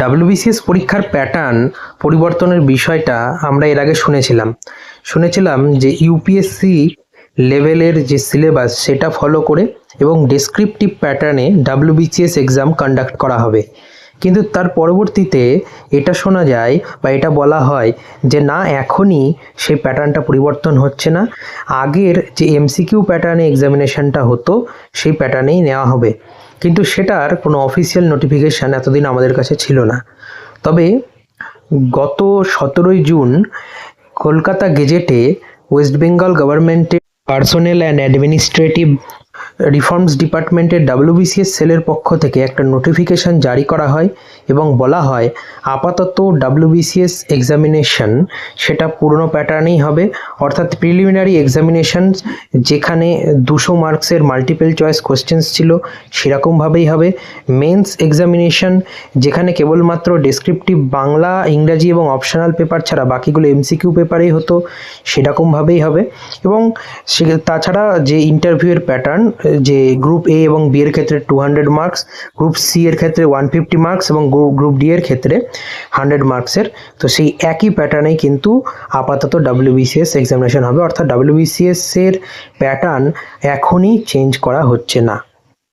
WBCS পরীক্ষার pattern পরিবর্তনের বিষয়টা আমরা এর আগে শুনেছিলাম যে ইউপিএসসি লেভেলের যে সিলেবাস সেটা ফলো করে এবং ডেসক্রিপটিভ প্যাটার্নে ডাব্লিউবিসিএস এক্সাম কন্ডাক্ট করা হবে। কিন্তু তার পরবর্তীতে এটা শোনা যায় বা এটা বলা হয় যে না, এখনই সেই প্যাটার্নটা পরিবর্তন হচ্ছে না, আগের যে এমসিকিউ প্যাটার্নে এক্সামিনেশনটা হতো সেই প্যাটার্নেই নেওয়া হবে। কিন্তু সেটার কোনো অফিসিয়াল নোটিফিকেশান এতদিন আমাদের কাছে ছিল না। তবে গত 17ই জুন কলকাতা গেজেটে ওয়েস্ট বেঙ্গল গভর্নমেন্টের পার্সোনেল অ্যান্ড অ্যাডমিনিস্ট্রেটিভ রিফর্মস ডিপার্টমেন্টের ডাব্লিউবিসিএস সেলের পক্ষ থেকে একটা নোটিফিকেশান জারি করা হয় এবং বলা হয় আপাতত ডাব্লিউবিসিএস এক্সামিনেশন সেটা পুরনো প্যাটার্নেই হবে, অর্থাৎ প্রিলিমিনারি এক্সামিনেশন যেখানে 200 মার্কসের মাল্টিপল চয়েস কোশ্চেন্স ছিল সেরকমভাবেই হবে। মেন্স এক্সামিনেশন যেখানে কেবলমাত্র ডেসক্রিপটিভ বাংলা, ইংরাজি এবং অপশনাল পেপার ছাড়া বাকিগুলো এমসিকিউ পেপারেই হতো সেরকমভাবেই হবে। এবং তাছাড়া যে ইন্টারভিউয়ের প্যাটার্ন, যে গ্রুপ এ এবং বি এর ক্ষেত্রে 200 মার্কস, গ্রুপ সি এর ক্ষেত্রে 150 মার্কস এবং গ্রুপ ডি এর ক্ষেত্রে 100 মার্কসের, তো সেই একই প্যাটার্নেই কিন্তু আপাতত ডাব্লিউবিসিএস এক্সামিনেশন হবে, অর্থাৎ ডাব্লিউবিসিএস এর প্যাটার্ন এখনই চেঞ্জ করা হচ্ছে না।